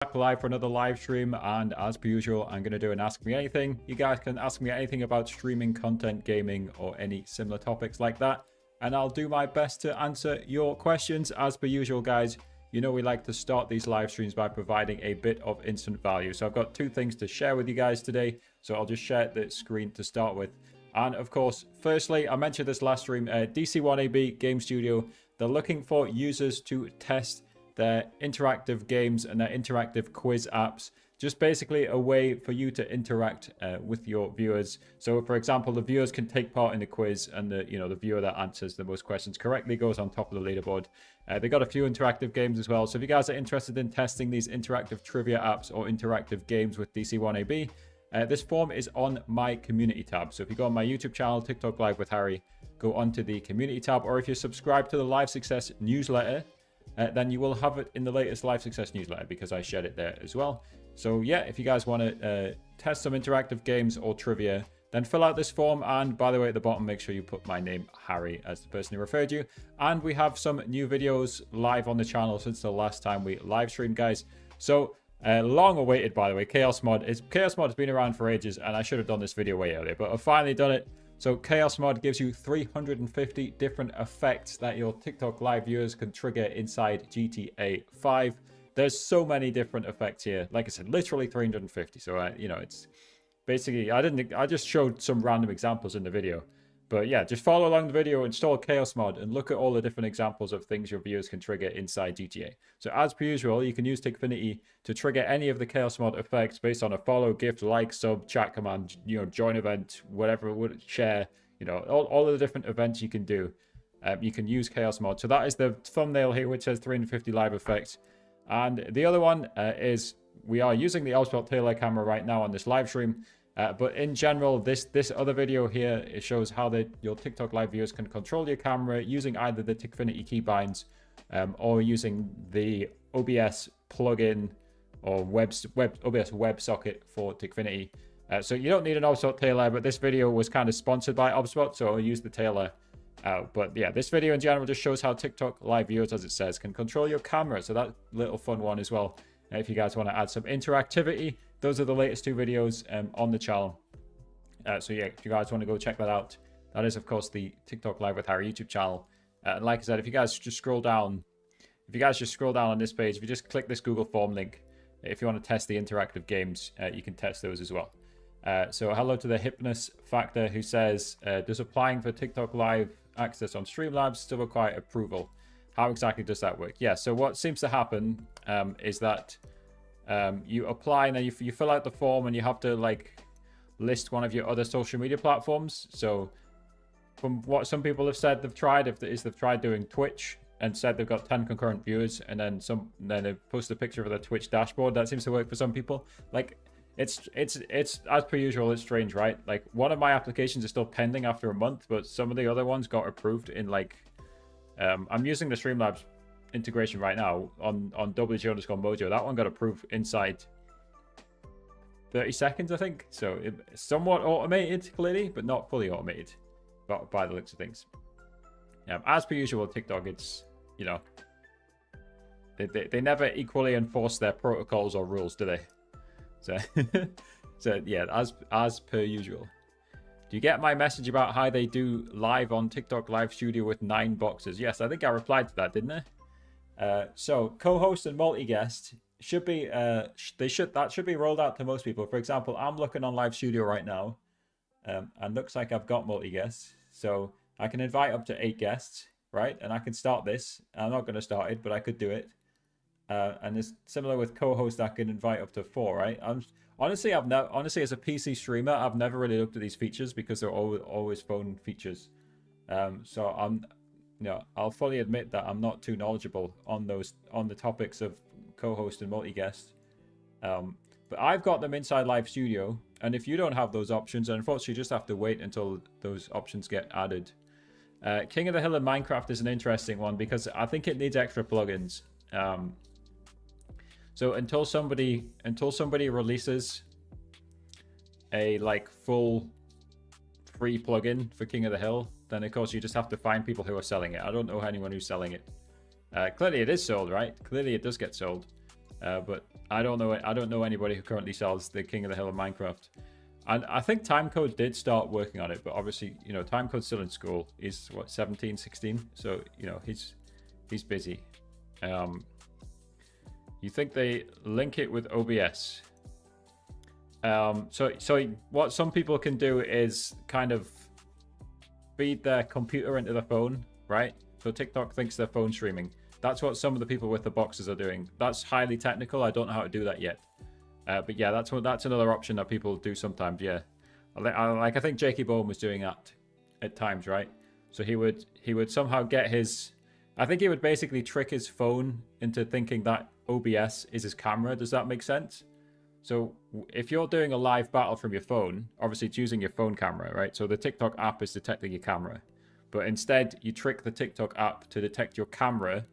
Back live for another live stream, and as per usual, I'm going to do an Ask Me Anything. You guys can ask me anything about streaming, content, gaming, or any similar topics like that, and I'll do my best to answer your questions. As per usual, guys, you know we like to start these live streams by providing a bit of instant value. So I've got two things to share with you guys today, so I'll just share the screen to start with. And of course, firstly, I mentioned this last stream, DC1AB Game Studio, they're looking for users to test their interactive games and their interactive quiz apps. Just basically a way for you to interact with your viewers. So for example, the viewers can take part in the quiz, and the viewer that answers the most questions correctly goes on top of the leaderboard. They got a few interactive games as well. So if you guys are interested in testing these interactive trivia apps or interactive games with DC1AB, this form is on my community tab. So if you go on my YouTube channel, TikTok Live with Harry, go onto the community tab, or if you subscribe to the Live Success newsletter, then you will have it in the latest Live Success newsletter because I shared it there as well. So yeah, if you guys want to test some interactive games or trivia, then fill out this form. And by the way, at the bottom, make sure you put my name, Harry, as the person who referred you. And we have some new videos live on the channel since the last time we live streamed, guys. So long awaited, by the way, Chaos Mod. Chaos Mod has been around for ages, and I should have done this video way earlier, but I've finally done it. So Chaos Mod gives you 350 different effects that your TikTok live viewers can trigger inside GTA 5. There's so many different effects here. Like I said, literally 350. So, it's basically, I just showed some random examples in the video. But yeah, just follow along the video, install Chaos Mod, and look at all the different examples of things your viewers can trigger inside GTA. So as per usual, you can use Tikfinity to trigger any of the Chaos Mod effects based on a follow, gift, like, sub, chat command, join event, whatever, share, all of the different events you can do. You can use Chaos Mod. So that is the thumbnail here, which says 350 live effects. And the other one is we are using the Elspot Taylor camera right now on this live stream. But in general, this other video here, it shows how your TikTok live viewers can control your camera using either the Tikfinity keybinds or using the OBS plugin or OBS WebSocket for Tikfinity. So you don't need an OBSBot Taylor, but this video was kind of sponsored by OBSBot, so I'll use the Taylor. But yeah, this video in general just shows how TikTok live viewers, as it says, can control your camera. So that little fun one as well. If you guys want to add some interactivity, those are the latest two videos on the channel. So yeah, if you guys want to go check that out, that is of course the TikTok Live with Harry YouTube channel. And like I said, if you guys just scroll down, on this page, if you just click this Google form link, if you want to test the interactive games, you can test those as well. So hello to the Hypnus Factor, who says, does applying for TikTok Live access on Streamlabs still require approval? How exactly does that work? Yeah, so what seems to happen is that you apply and then you fill out the form, and you have to list one of your other social media platforms. So from what some people have said they've tried, they've tried doing Twitch and said they've got 10 concurrent viewers, and then they post a picture of their Twitch dashboard. That seems to work for some people. It's as per usual, it's strange, right? One of my applications is still pending after a month, but some of the other ones got approved in I'm using the Streamlabs integration right now on WG_Mojo. That one got approved inside 30 seconds, I think. So it's somewhat automated, clearly, but not fully automated by the looks of things. As per usual, TikTok, it's, they never equally enforce their protocols or rules, do they? So yeah, as per usual. Do you get my message about how they do live on TikTok Live Studio with 9 boxes? Yes, I think I replied to that, didn't I? So co-host and multi-guest should be that should be rolled out to most people. For example, I'm looking on Live Studio right now, and looks like I've got multi-guests, so I can invite up to 8 guests, right? And I can start this. I'm not going to start it, but I could do it. And it's similar with co-host. I can invite up to 4, right? Honestly, as a PC streamer, I've never really looked at these features because they're always phone features. So I'll fully admit that I'm not too knowledgeable on the topics of co-host and multi-guest. But I've got them inside Live Studio, and if you don't have those options, then unfortunately you just have to wait until those options get added. King of the Hill in Minecraft is an interesting one because I think it needs extra plugins. So until somebody releases a full free plugin for King of the Hill, then of course you just have to find people who are selling it. I don't know anyone who's selling it. Clearly it is sold, right? Clearly it does get sold. But I don't know anybody who currently sells the King of the Hill of Minecraft. And I think Timecode did start working on it, but obviously, you know, Timecode's still in school. He's what, 17, 16? So, you know, he's busy. You think they link it with OBS? So what some people can do is kind of feed their computer into the phone, right? So TikTok thinks they're phone streaming. That's what some of the people with the boxes are doing. That's highly technical. I don't know how to do that yet. But yeah, that's another option that people do sometimes. Yeah, I think Jakey Bone was doing that at times, right? So he would somehow get his. I think he would basically trick his phone into thinking that OBS is his camera. Does that make sense? So if you're doing a live battle from your phone, obviously it's using your phone camera, right? So the TikTok app is detecting your camera, but instead you trick the TikTok app to detect your camera,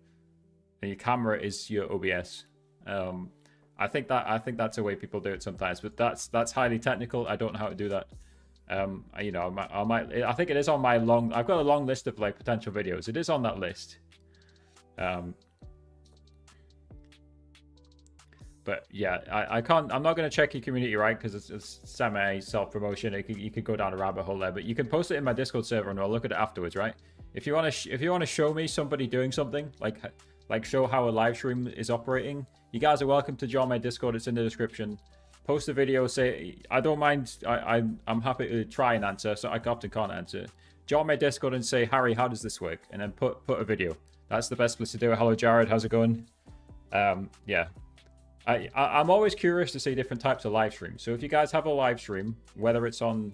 and your camera is your OBS. I think that's a way people do it sometimes, but that's highly technical. I don't know how to do that. You know, I think it is on my long. I've got a long list of like potential videos. It is on that list. But yeah, I can't. I'm not going to check your community, right? Because it's semi self-promotion. You could go down a rabbit hole there. But you can post it in my Discord server, and I'll look at it afterwards, right? If you want to show me somebody doing something, like show how a live stream is operating, you guys are welcome to join my Discord. It's in the description. Post a video. Say I don't mind. I'm happy to try and answer. So I often can't answer. Join my Discord and say, Harry, how does this work? And then put a video. That's the best place to do it. Hello, Jared. How's it going? Yeah. I'm always curious to see different types of live streams. So if you guys have a live stream, whether it's on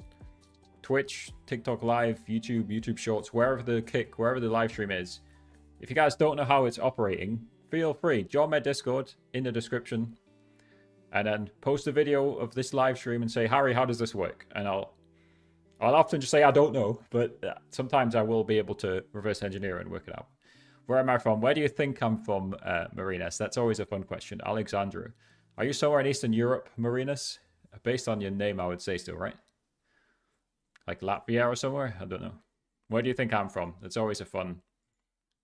Twitch, TikTok Live, YouTube Shorts, wherever the live stream is, if you guys don't know how it's operating, feel free. Join my Discord in the description, and then post a video of this live stream and say, Harry, how does this work? And I'll often just say I don't know, but sometimes I will be able to reverse engineer and work it out. Where am I from? Where do you think I'm from, Marinas? That's always a fun question. Alexandra. Are you somewhere in Eastern Europe, Marinas? Based on your name, I would say so, right? Like Latvia or somewhere? I don't know. Where do you think I'm from? That's always a fun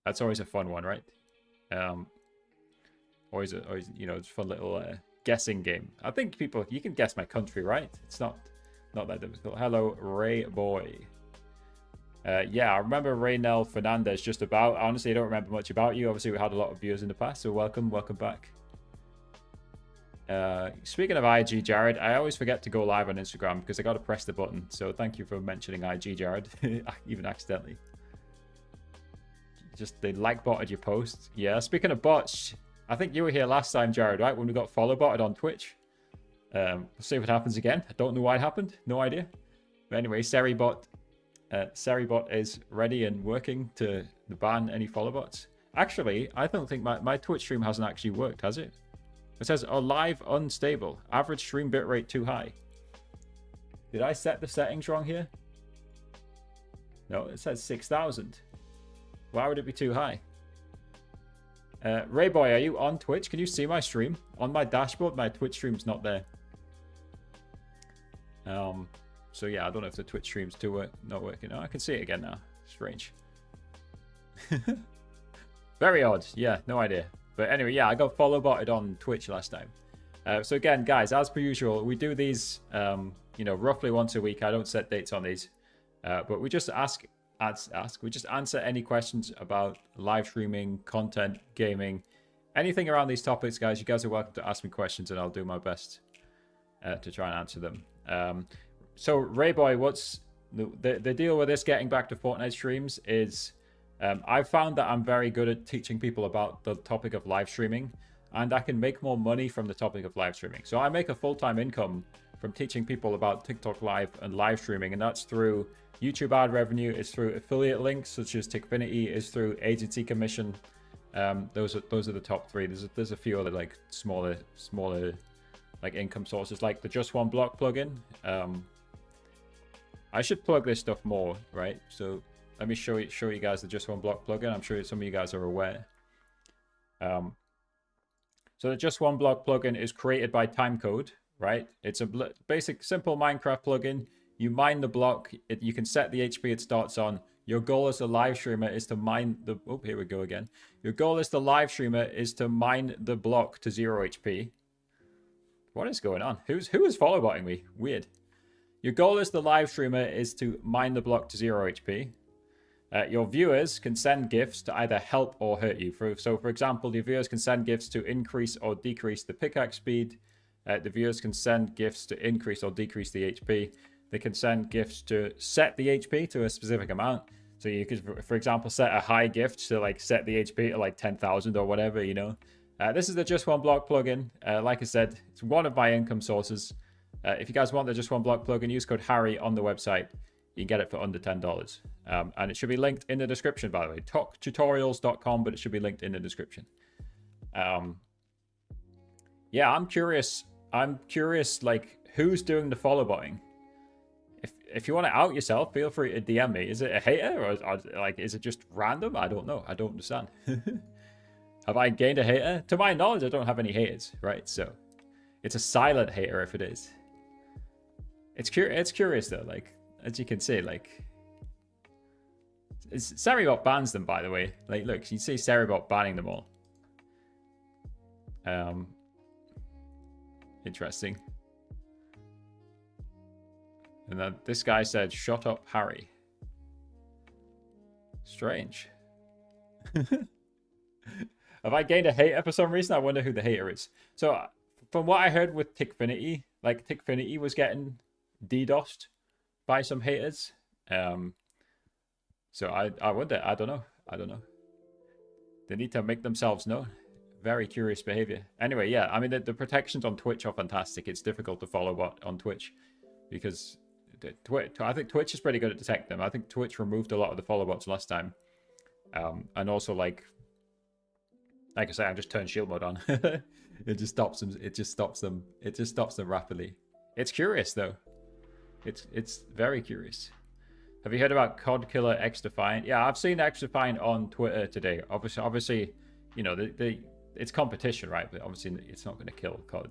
one, right? Always, you know, it's a fun little guessing game. I think you can guess my country, right? It's not that difficult. Hello, Ray Boy. Yeah, I remember Raynel Fernandez just about. Honestly, I don't remember much about you. Obviously, we had a lot of viewers in the past, so welcome back. Speaking of IG, Jared, I always forget to go live on Instagram because I got to press the button. So thank you for mentioning IG, Jared, even accidentally. Just they like botted your post. Yeah, speaking of bots, I think you were here last time, Jared, right? When we got follow botted on Twitch. We'll see if it happens again. I don't know why it happened. No idea. But anyway, Seribot is ready and working to ban any follow bots. Actually, I don't think my Twitch stream hasn't actually worked, has it? It says, oh, live unstable. Average stream bitrate too high. Did I set the settings wrong here? No, it says 6,000. Why would it be too high? Rayboy, are you on Twitch? Can you see my stream? On my dashboard, my Twitch stream's not there. So yeah, I don't know if the Twitch stream's not working. Oh, I can see it again now. Strange. Very odd. Yeah, no idea. But anyway, yeah, I got follow botted on Twitch last time. So again, guys, as per usual, we do these, you know, roughly once a week. I don't set dates on these, but we just we just answer any questions about live streaming, content, gaming, anything around these topics, guys. You guys are welcome to ask me questions, and I'll do my best to try and answer them. So Rayboy, what's the deal with this getting back to Fortnite streams is I've found that I'm very good at teaching people about the topic of live streaming, and I can make more money from the topic of live streaming. So I make a full-time income from teaching people about TikTok Live and live streaming, and that's through YouTube ad revenue, it's through affiliate links such as Tickfinity, is through agency commission. Those are the top three. There's a few other like smaller like income sources, like the Just One Block plugin. I should plug this stuff more, right? So let me show you guys the Just One Block plugin. I'm sure some of you guys are aware. So the Just One Block plugin is created by Timecode, right? It's a basic, simple Minecraft plugin. You mine the block. You can set the HP it starts on. Your goal as a live streamer is to mine the... Oh, here we go again. Your goal as the live streamer is to mine the block to 0 HP. What is going on? Who is follow botting me? Weird. Your goal as the live streamer is to mine the block to 0 HP. Your viewers can send gifts to either help or hurt you. So, for example, your viewers can send gifts to increase or decrease the pickaxe speed. The viewers can send gifts to increase or decrease the HP. They can send gifts to set the HP to a specific amount. So you could, for example, set a high gift to like set the HP to like 10,000 or whatever, you know. This is the Just One Block plugin. Like I said, it's one of my income sources. If you guys want the Just One Block plugin, use code Harry on the website. You can get it for under $10. And it should be linked in the description, by the way. Talktutorials.com, but it should be linked in the description. Yeah, I'm curious. Like, who's doing the follow botting? If you want to out yourself, feel free to DM me. Is it a hater or like is it just random? I don't know. I don't understand. Have I gained a hater? To my knowledge, I don't have any haters, right? So it's a silent hater if it is. It's curious though. Like as you can see, like Seribot bans them, by the way. Like look, you see Seribot banning them all. Interesting. And then this guy said, "Shut up, Harry." Strange. Have I gained a hater for some reason? I wonder who the hater is. So, from what I heard with Tickfinity, like Tickfinity was getting DDoSed by some haters. So I wonder. I don't know. They need to make themselves known. Very curious behavior. Anyway, yeah. I mean, the protections on Twitch are fantastic. It's difficult to follow on Twitch because I think Twitch is pretty good at detecting them. I think Twitch removed a lot of the follow bots last time. And also like I say, I just turned shield mode on. It just stops them. It just stops them rapidly. It's curious though. It's very curious. Have you heard about COD killer XDefiant? Yeah, I've seen XDefiant on Twitter today. Obviously, you know, it's competition, right? But obviously it's not going to kill COD.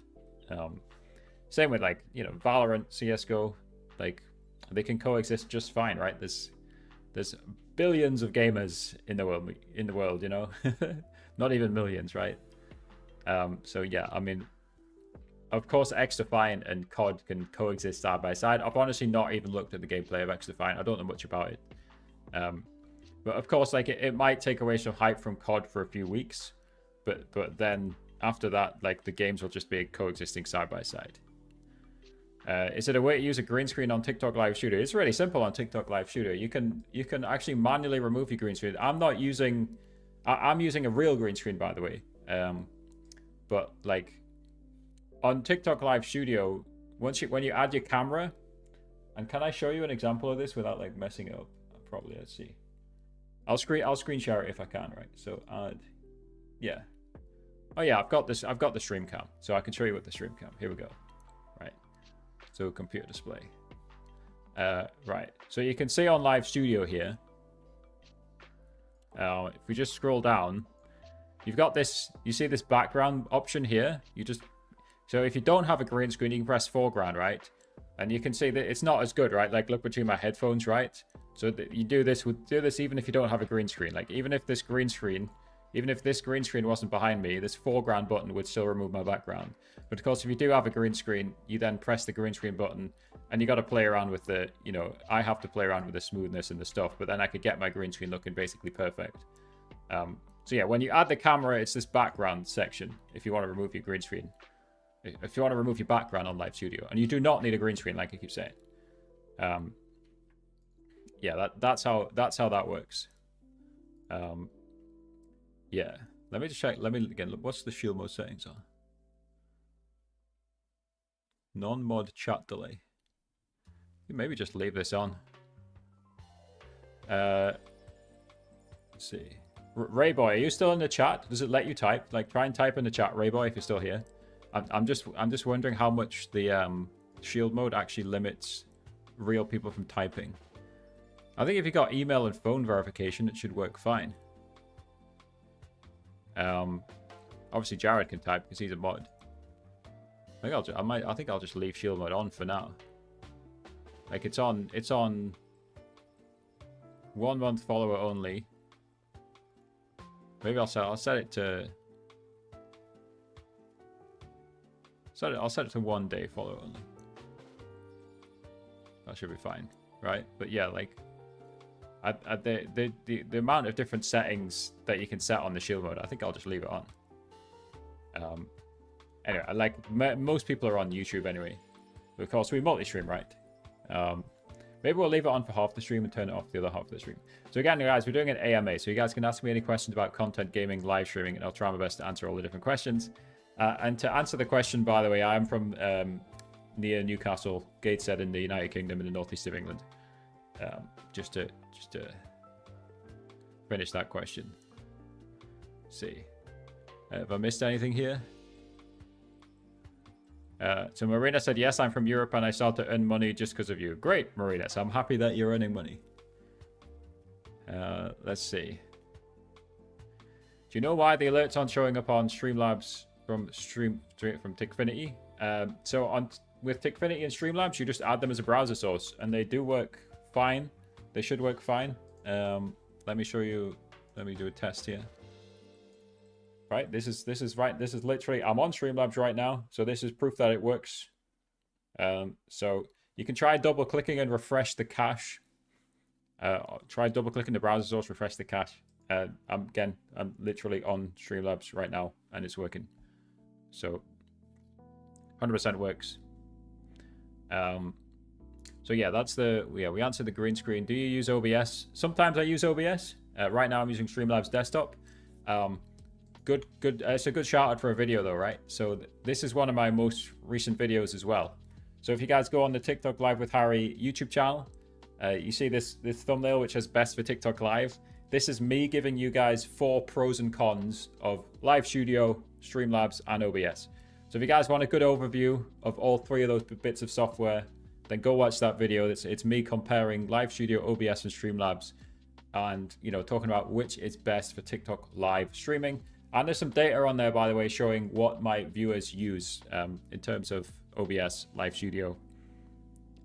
Same with like, you know, Valorant, CSGO. Like they can coexist just fine, right? There's billions of gamers in the world, you know. Not even millions, right? So yeah, I mean, of course XDefiant and COD can coexist side by side. I've honestly not even looked at the gameplay of XDefiant. I don't know much about it. But of course, like it might take away some hype from COD for a few weeks, but then after that, like the games will just be coexisting side by side. Is it a way to use a green screen on TikTok Live Studio? It's really simple on TikTok Live Studio. You can actually manually remove your green screen. I'm using a real green screen, by the way. But like on TikTok Live Studio, when you add your camera, and can I show you an example of this without like messing it up? Probably. Let's see. I'll screen share it if I can, right? So add, yeah. Oh yeah, I've got the stream cam, so I can show you with the stream cam. Here we go. Right. So computer display. Right. So you can see on Live Studio here. If we just scroll down, you've got this. You see this background option here. So if you don't have a green screen, you can press foreground, right? And you can see that it's not as good, right? Like look between my headphones, right? So you do this even if you don't have a green screen. Like even if this green screen wasn't behind me, this foreground button would still remove my background. But of course, if you do have a green screen, you then press the green screen button and you got to play around with the, you know, I have to play around with the smoothness and the stuff, but then I could get my green screen looking basically perfect. So yeah, when you add the camera, it's this background section if you want to remove your green screen. If you want to remove your background on Live Studio, and you do not need a green screen, like I keep saying. Yeah, that's how that works. Yeah, let me just check. Let me again look. What's the shield mode settings on? Non-mod chat delay. Maybe just leave this on. Let's see. Rayboy, are you still in the chat? Does it let you type? Like, try and type in the chat, Rayboy, if you're still here. I'm just wondering how much the shield mode actually limits real people from typing. I think if you got email and phone verification, it should work fine. Obviously Jared can type because he's a mod. I think I'll just leave shield mode on for now. Like it's on 1 month follower only. Maybe I'll set it to I'll set it to 1 day follow only. That should be fine, right? But yeah, like the amount of different settings that you can set on the shield mode, I think I'll just leave it on. Anyway, most people are on YouTube anyway. Of course, we multi-stream, right? Maybe we'll leave it on for half the stream and turn it off the other half of the stream. So again, guys, we're doing an AMA, so you guys can ask me any questions about content, gaming, live streaming, and I'll try my best to answer all the different questions. And to answer the question, by the way, I am from near Newcastle, Gateshead in the United Kingdom in the northeast of England. Just to finish that question. Let's see. Have I missed anything here? So Marina said, yes, I'm from Europe and I started to earn money just because of you. Great, Marina. So I'm happy that you're earning money. Let's see. Do you know why the alerts aren't showing up on Streamlabs from Tickfinity? So with Tickfinity and Streamlabs, you just add them as a browser source and they do work fine. They should work fine. Let me show you. Let me do a test here. Right, this is right. This is literally, I'm on Streamlabs right now, so this is proof that it works. So you can try double clicking and refresh the cache. Try double clicking the browser source, refresh the cache. I'm literally on Streamlabs right now, and it's working. So 100% works. So yeah, we answered the green screen. Do you use OBS? Sometimes I use OBS. Right now I'm using Streamlabs desktop. Good. It's a good shout out for a video though, right? So this is one of my most recent videos as well. So if you guys go on the TikTok Live with Harry YouTube channel, you see this thumbnail which has best for TikTok Live. This is me giving you guys 4 pros and cons of Live Studio, Streamlabs, and OBS. So if you guys want a good overview of all 3 of those bits of software, then go watch that video. It's me comparing Live Studio, OBS, and Streamlabs, and talking about which is best for TikTok Live streaming. And there's some data on there, by the way, showing what my viewers use in terms of OBS, Live Studio,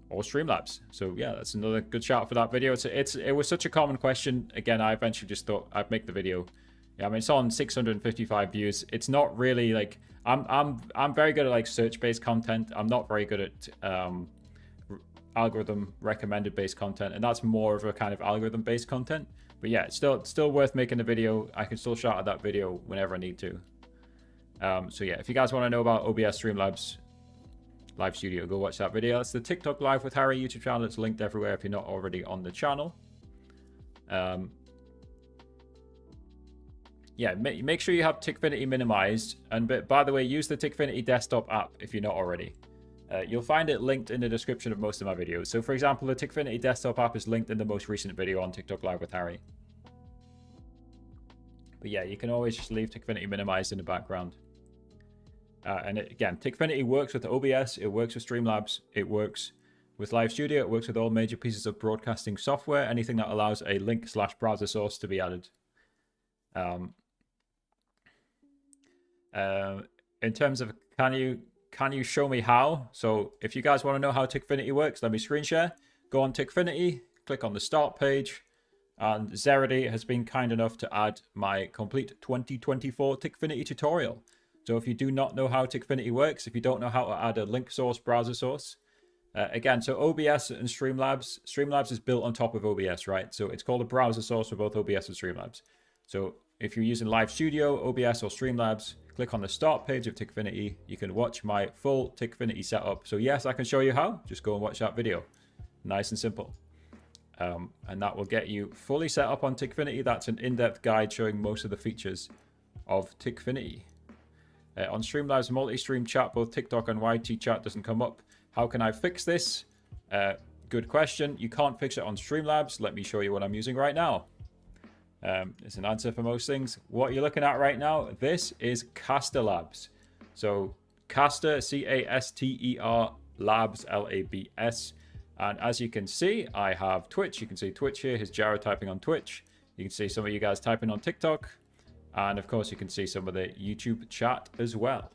or Streamlabs. So yeah, that's another good shout for that video. It was such a common question. Again, I eventually just thought I'd make the video. Yeah, I mean, it's on 655 views. It's not really like I'm very good at like search-based content. I'm not very good at algorithm recommended based content, and that's more of a kind of algorithm based content. But yeah, it's still worth making a video. I can still shout at that video whenever I need to. So yeah, if you guys want to know about OBS, Streamlabs, Live Studio, go watch that video. That's the TikTok Live with Harry YouTube channel. It's linked everywhere if you're not already on the channel. Yeah, make sure you have Tickfinity minimized. And by the way, use the Tickfinity desktop app if you're not already. You'll find it linked in the description of most of my videos. So for example, the Tickfinity desktop app is linked in the most recent video on TikTok Live with Harry. But yeah, you can always just leave Tickfinity minimized in the background. And again, Tickfinity works with OBS, it works with Streamlabs, it works with Live Studio, it works with all major pieces of broadcasting software, anything that allows a link/browser source to be added. In terms of can you show me how? So if you guys want to know how Tickfinity works, let me screen share. Go on Tickfinity, click on the start page, and Zeredy has been kind enough to add my complete 2024 Tickfinity tutorial. So if you do not know how Tickfinity works, if you don't know how to add a link source, browser source, again, so OBS and Streamlabs is built on top of OBS, right? So it's called a browser source for both OBS and Streamlabs. So if you're using Live Studio, OBS, or Streamlabs, click on the start page of Tickfinity. You can watch my full Tickfinity setup. So yes, I can show you how. Just go and watch that video. Nice and simple. And that will get you fully set up on Tickfinity. That's an in-depth guide showing most of the features of Tickfinity. On Streamlabs multi-stream chat, both TikTok and YT chat doesn't come up. How can I fix this? Good question. You can't fix it on Streamlabs. Let me show you what I'm using right now. It's an answer for most things. What you're looking at right now, this is Caster Labs. So Caster, C-A-S-T-E-R, Labs, L-A-B-S. And as you can see, I have Twitch. You can see Twitch here. Here's Jared typing on Twitch. You can see some of you guys typing on TikTok. And of course, you can see some of the YouTube chat as well.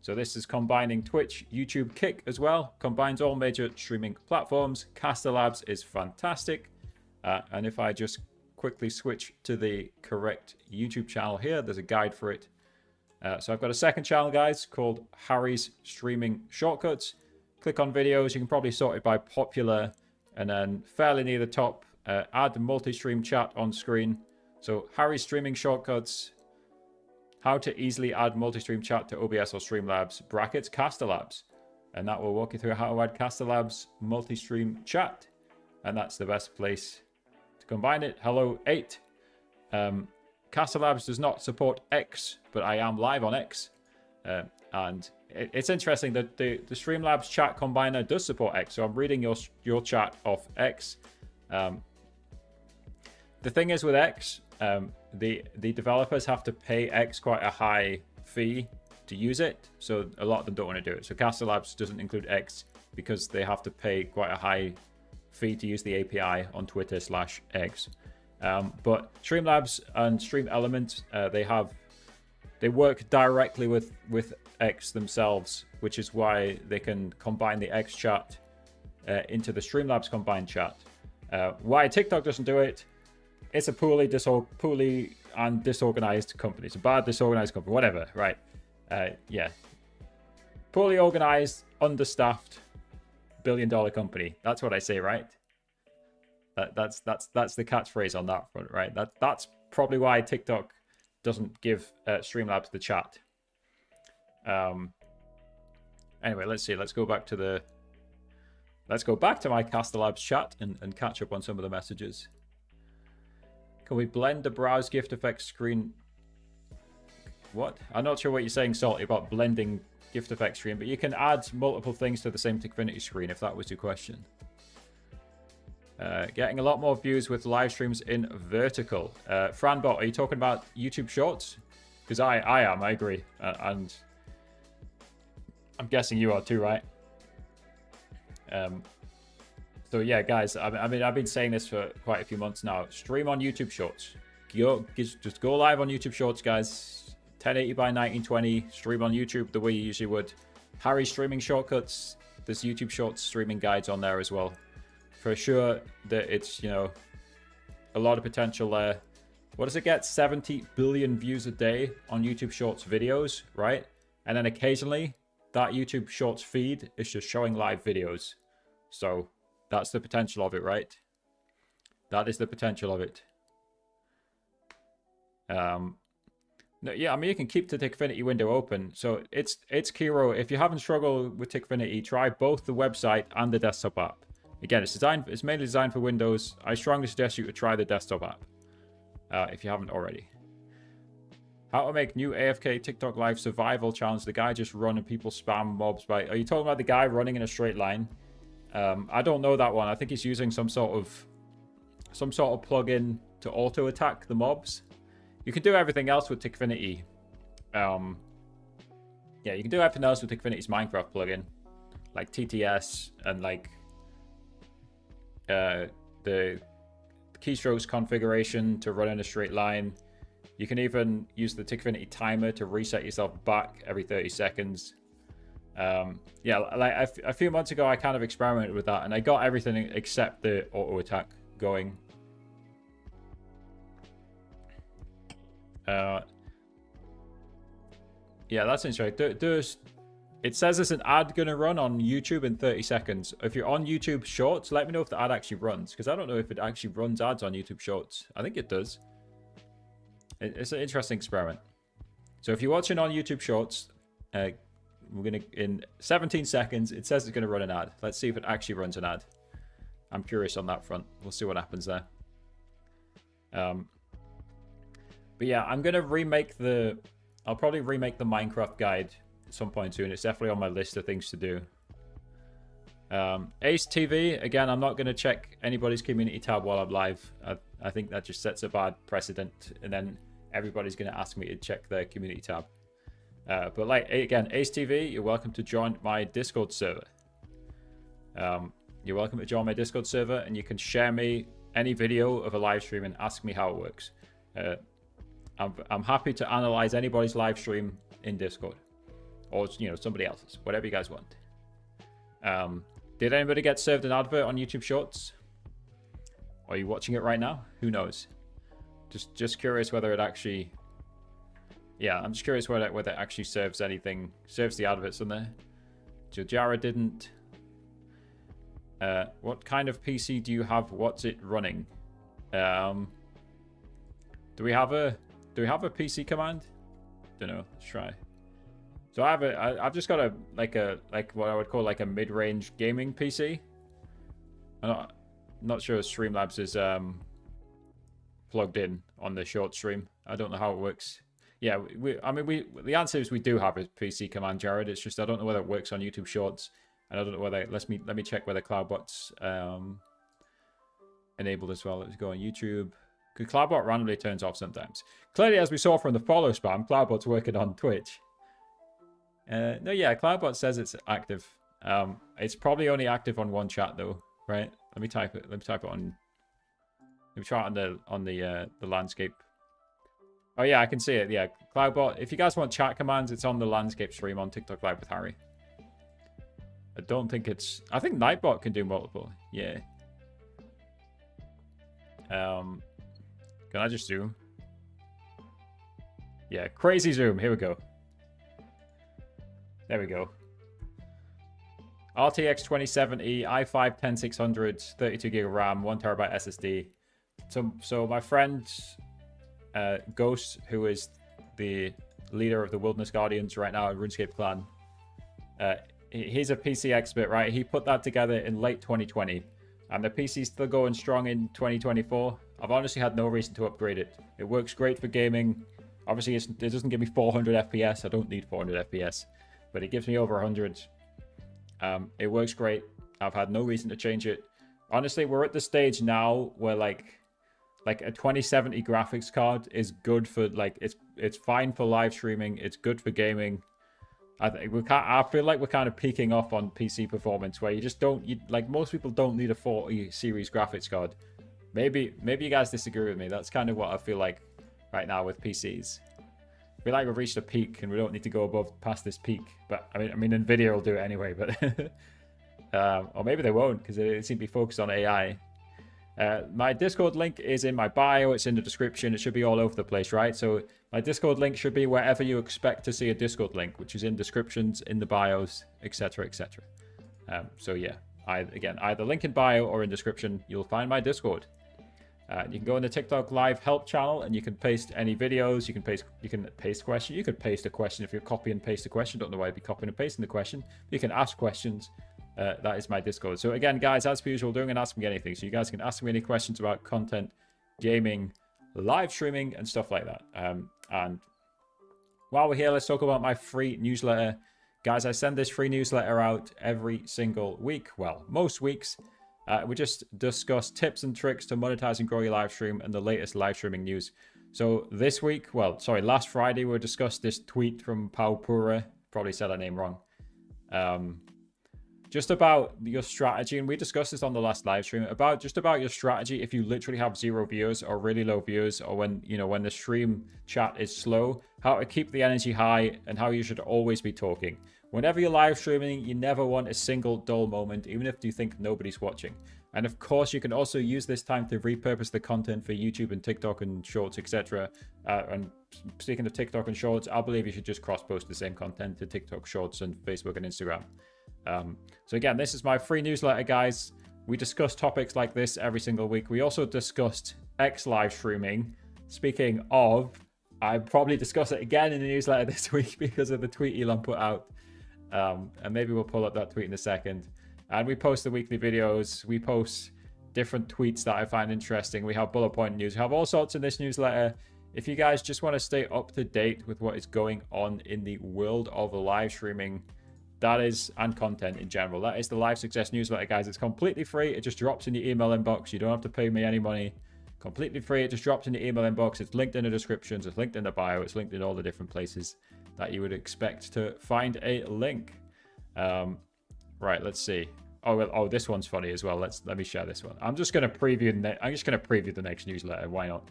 So this is combining Twitch, YouTube, Kick as well. Combines all major streaming platforms. Caster Labs is fantastic. And if I just quickly switch to the correct YouTube channel here, there's a guide for it So I've got a second channel, guys, called Harry's Streaming Shortcuts. Click on videos. You can probably sort it by popular, and then fairly near the top, add multi-stream chat on screen. So Harry's Streaming Shortcuts, how to easily add multi-stream chat to OBS or Streamlabs, brackets Caster Labs. And that will walk you through how to add Caster Labs multi-stream chat. And that's the best place to combine it. Hello, 8. Caster Labs does not support X, but I am live on X. And it's interesting that the Streamlabs chat combiner does support X. So I'm reading your chat off X. The thing is with X, the developers have to pay X quite a high fee to use it, so a lot of them don't want to do it. So Caster Labs doesn't include X because they have to pay quite a high fee to use the API on Twitter/X. But Streamlabs and Stream Element, they work directly with X themselves, which is why they can combine the X chat into the Streamlabs combined chat. Why TikTok doesn't do it? It's a poorly and disorganized company. It's a bad disorganized company, whatever, right? Yeah. Poorly organized, understaffed, billion-dollar company. That's what I say, right? That's the catchphrase on that front, right? That's probably why TikTok doesn't give Streamlabs the chat. Anyway, let's see. Let's go back to my Caster Labs chat and catch up on some of the messages. Can we blend the browse gift effects screen? What? I'm not sure what you're saying, Salty, about blending gift effects screen, but you can add multiple things to the same Tikfinity screen, if that was your question. Getting a lot more views with live streams in vertical. Franbot, are you talking about YouTube Shorts? Because I am, I agree. And I'm guessing you are too, right? So yeah, guys, I mean, I've been saying this for quite a few months now. Stream on YouTube Shorts. Just go live on YouTube Shorts, guys. 1080 by 1920. Stream on YouTube the way you usually would. Harry's Streaming Shortcuts. There's YouTube Shorts streaming guides on there as well. For sure that it's, a lot of potential there. What does it get? 70 billion views a day on YouTube Shorts videos, right? And then occasionally that YouTube Shorts feed is just showing live videos. So that's the potential of it, right? That is the potential of it. No, yeah, I mean, you can keep the Tikfinity window open. So it's Kiro. If you haven't struggled with Tikfinity, try both the website and the desktop app. Again, it's mainly designed for Windows. I strongly suggest you to try the desktop app if you haven't already. How to make new AFK TikTok live survival challenge. The guy just run and people spam mobs by. Are you talking about the guy running in a straight line? I don't know that one. I think he's using some sort of plugin to auto attack the mobs. You can do everything else with Tikfinity. Yeah, you can do everything else with Tikfinity's Minecraft plugin, like TTS and like the keystrokes configuration to run in a straight line. You can even use the Tikfinity timer to reset yourself back every 30 seconds. Yeah, like a few months ago, I kind of experimented with that, and I got everything except the auto attack going. Yeah, that's interesting. It says there's an ad going to run on YouTube in 30 seconds. If you're on YouTube Shorts, let me know if the ad actually runs, because I don't know if it actually runs ads on YouTube Shorts. I think it does. It's an interesting experiment. So if you're watching on YouTube Shorts, we're going to, in 17 seconds, it says it's going to run an ad. Let's see if it actually runs an ad. I'm curious on that front. We'll see what happens there. But yeah, I'm going to remake I'll probably remake the Minecraft guide at some point soon. It's definitely on my list of things to do. Ace TV, again, I'm not going to check anybody's community tab while I'm live. I think that just sets a bad precedent, and then everybody's going to ask me to check their community tab. But like, again, Ace TV, you're welcome to join my Discord server. You're welcome to join my Discord server, and you can share me any video of a live stream and ask me how it works. I'm happy to analyze anybody's live stream in Discord, or somebody else's, whatever you guys want. Did anybody get served an advert on YouTube Shorts? Are you watching it right now? Who knows? Just curious whether it actually yeah, I'm just curious whether it actually serves anything, serves the adverts on there. Jojara didn't. What kind of PC do you have? What's it running? Do we have a PC command? Don't know. Let's try. So I've just got a what I would call like a mid-range gaming PC. I'm not sure if Streamlabs is plugged in on the short stream. I don't know how it works. Yeah, the answer is we do have a PC command, Jared. It's just I don't know whether it works on YouTube Shorts, and I don't know whether let me check whether CloudBot's enabled as well. Let's go on YouTube. Because CloudBot randomly turns off sometimes. Clearly, as we saw from the follow spam, CloudBot's working on Twitch. No, yeah, CloudBot says it's active. It's probably only active on one chat though, right? Let me type it. Let me type it on. Let me try it on the landscape. Oh yeah, I can see it. Yeah, CloudBot. If you guys want chat commands, it's on the landscape stream on TikTok Live with Harry. I don't think it's. I think Nightbot can do multiple. Yeah. Can I just zoom? Yeah, crazy zoom. Here we go. There we go. RTX 2070, i5 10600, 32GB RAM, 1TB SSD. So my friend Ghost, who is the leader of the Wilderness Guardians right now at RuneScape Clan, he's a PC expert, right? He put that together in late 2020, and the PC's still going strong in 2024. I've honestly had no reason to upgrade it. It works great for gaming. Obviously, it doesn't give me 400 FPS. I don't need 400 FPS, but it gives me over 100. It works great. I've had no reason to change it. Honestly, we're at the stage now where like a 2070 graphics card is good for it's fine for live streaming. It's good for gaming. I feel like we're kind of peaking off on PC performance where you just don't like most people don't need a 40 series graphics card. Maybe you guys disagree with me. That's kind of what I feel like right now with PCs. I feel like we've reached a peak and we don't need to go past this peak. But I mean, Nvidia will do it anyway. But or maybe they won't because they seem to be focused on AI. My Discord link is in my bio. It's in the description. It should be all over the place, right? So my Discord link should be wherever you expect to see a Discord link, which is in descriptions, in the bios, etc., etc. So yeah, either link in bio or in description, you'll find my Discord. You can go in the TikTok Live help channel and you can paste any videos. You can paste question. You could paste a question if you copy and paste a question. Don't know why I'd be copying and pasting the question. You can ask questions. That is my Discord. So again, guys, as per usual, doing an Ask Me Anything. So you guys can ask me any questions about content, gaming, live streaming, and stuff like that. And while we're here, let's talk about my free newsletter. Guys, I send this free newsletter out every single week. Well, most weeks. We just discuss tips and tricks to monetize and grow your live stream and the latest live streaming news. So this week, last Friday, we discussed this tweet from Pau Pura. Probably said her name wrong. Just about your strategy, and we discussed this on the last live stream, about your strategy if you literally have 0 viewers or really low viewers, or when the stream chat is slow, how to keep the energy high and how you should always be talking. Whenever you're live streaming, you never want a single dull moment, even if you think nobody's watching. And of course, you can also use this time to repurpose the content for YouTube and TikTok and Shorts, etc. And speaking of TikTok and Shorts, I believe you should just cross-post the same content to TikTok, Shorts, and Facebook and Instagram. So again, this is my free newsletter, guys. We discuss topics like this every single week. We also discussed X live streaming. Speaking of, I probably discuss it again in the newsletter this week because of the tweet Elon put out. And maybe we'll pull up that tweet in a second. And we post the weekly videos. We post different tweets that I find interesting. We have bullet point news. We have all sorts in this newsletter. If you guys just want to stay up to date with what is going on in the world of live streaming, and content in general, that is the Live Success newsletter, guys. It's completely free. It just drops in your email inbox. You don't have to pay me any money. Completely free. It just drops in your email inbox. It's linked in the descriptions. It's linked in the bio. It's linked in all the different places that you would expect to find a link. Right, let's see. Oh, this one's funny as well. Let me share this one. I'm just going to preview the next newsletter. Why not?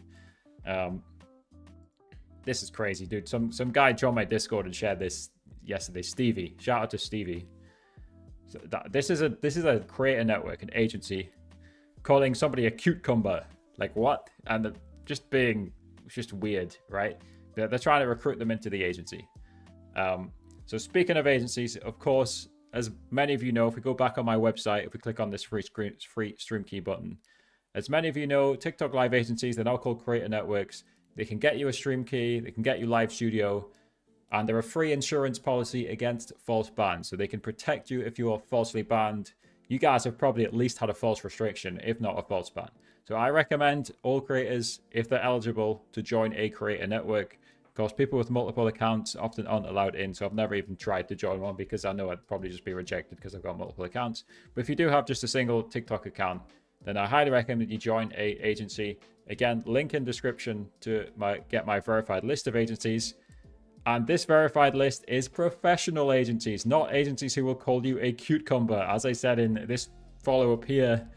This is crazy, dude. Some guy joined my Discord and shared this yesterday. Stevie, shout out to Stevie. So this is a creator network, an agency, calling somebody a cucumber. Like what? And just weird, right? They're trying to recruit them into the agency. So speaking of agencies, of course, as many of you know, if we go back on my website, if we click on this free stream key button, as many of you know, TikTok live agencies, they're now called creator networks. They can get you a stream key, they can get you live studio, and they're a free insurance policy against false bans. So they can protect you if you are falsely banned. You guys have probably at least had a false restriction, if not a false ban. So I recommend all creators, if they're eligible, to join a creator network. Of course, people with multiple accounts often aren't allowed in, so I've never even tried to join one because I know I'd probably just be rejected because I've got multiple accounts. But if you do have just a single TikTok account, then I highly recommend you join a agency. Again, link in description to get my verified list of agencies. And this verified list is professional agencies, not agencies who will call you a cucumber. As I said in this follow-up here,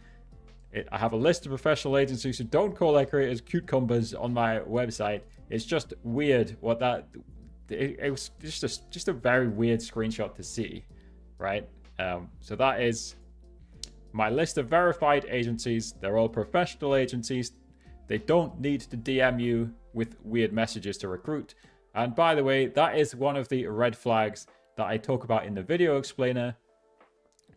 I have a list of professional agencies who don't call their creators cucumbers on my website. It's just weird what that... It was just a very weird screenshot to see, right? So that is my list of verified agencies. They're all professional agencies. They don't need to DM you with weird messages to recruit. And by the way, that is one of the red flags that I talk about in the video explainer.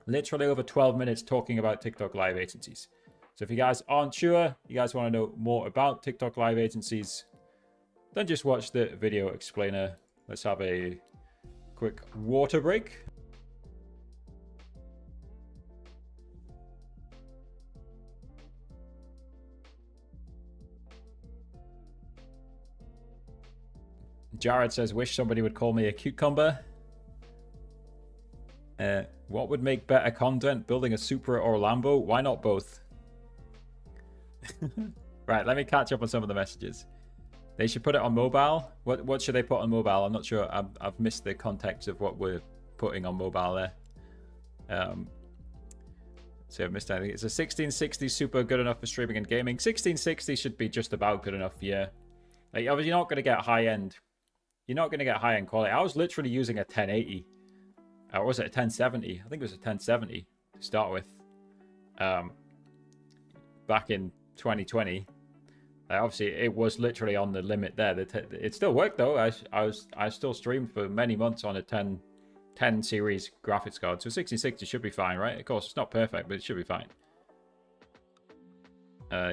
Literally over 12 minutes talking about TikTok live agencies. So if you guys aren't sure, you guys want to know more about TikTok live agencies, then just watch the video explainer. Let's have a quick water break. Jared says, wish somebody would call me a cucumber. What would make better content, building a Supra or Lambo? Why not both? Right, let me catch up on some of the messages. They should put it on mobile. What should they put on mobile? I'm not sure. I've missed the context of what we're putting on mobile there. So I've missed anything. It's a 1660 Super good enough for streaming and gaming. 1660 should be just about good enough, yeah. Like, obviously, you're not going to get high end. You're not going to get high end quality. I was literally using a 1080. Or was it a 1070? I think it was a 1070 to start with. Back in 2020. Obviously, it was literally on the limit there. It still worked though. I still streamed for many months on a 10 series graphics card. So 1660 should be fine, right? Of course, it's not perfect, but it should be fine.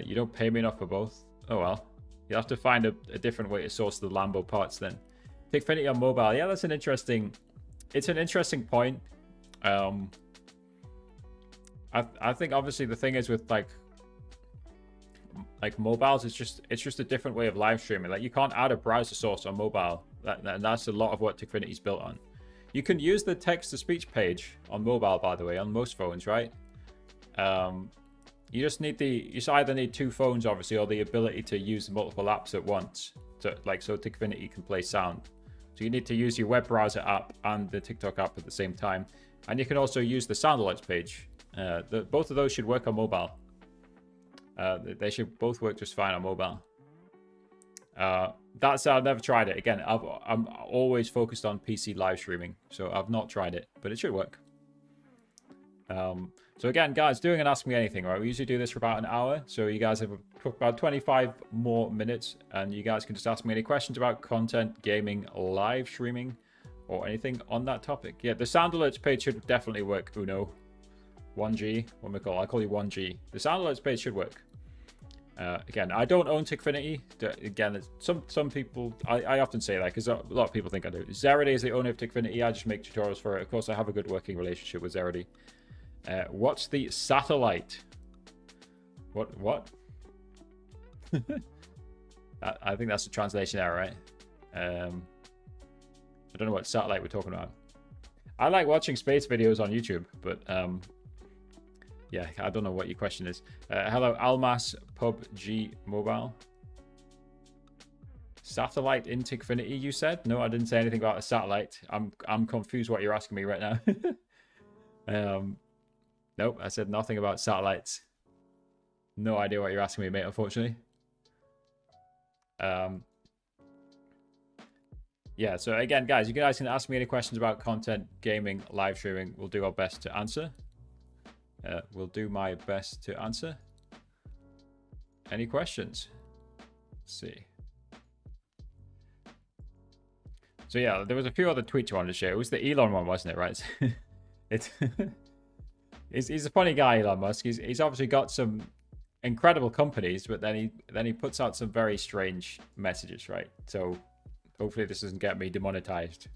You don't pay me enough for both. Oh well. You'll have to find a different way to source the Lambo parts then. Tikfinity on mobile. Yeah, that's an interesting... It's an interesting point. I think obviously the thing is with like mobiles, it's just a different way of live streaming. Like you can't add a browser source on mobile. That's a lot of what Tikfinity is built on. You can use the text-to-speech page on mobile, by the way, on most phones, right? You just either need two phones, obviously, or the ability to use multiple apps at once, so Tikfinity can play sound. So you need to use your web browser app and the TikTok app at the same time, and you can also use the sound alerts page. Both of those should work on mobile. They should both work just fine on mobile. That said, I've never tried it. Again, I'm always focused on PC live streaming, so I've not tried it, but it should work. So again, guys, doing an Ask Me Anything, right? We usually do this for about an hour, so you guys have about 25 more minutes, and you guys can just ask me any questions about content, gaming, live streaming, or anything on that topic. Yeah, the sound alerts page should definitely work, Uno. 1G, what am I call? I call you 1G. The sound alerts page should work. Again, I don't own Tikfinity. Again, some people, I often say that because a lot of people think I do. Zerody is the owner of Tikfinity. I just make tutorials for it. Of course, I have a good working relationship with Zerody. What's the satellite? What? I think that's a translation error, right? I don't know what satellite we're talking about. I like watching space videos on YouTube, but yeah, I don't know what your question is. Hello, Almas PUBG Mobile. Satellite in Tikfinity, you said? No, I didn't say anything about a satellite. I'm confused what you're asking me right now. Nope, I said nothing about satellites. No idea what you're asking me, mate, unfortunately. Yeah, so again, guys, you guys can ask me any questions about content, gaming, live streaming. We'll do our best to answer. We'll do my best to answer. Any questions? Let's see. So yeah, there was a few other tweets I wanted to share. It was the Elon one, wasn't it? Right? It's he's a funny guy, Elon Musk. He's obviously got some incredible companies, but then he puts out some very strange messages, right? So hopefully this doesn't get me demonetized,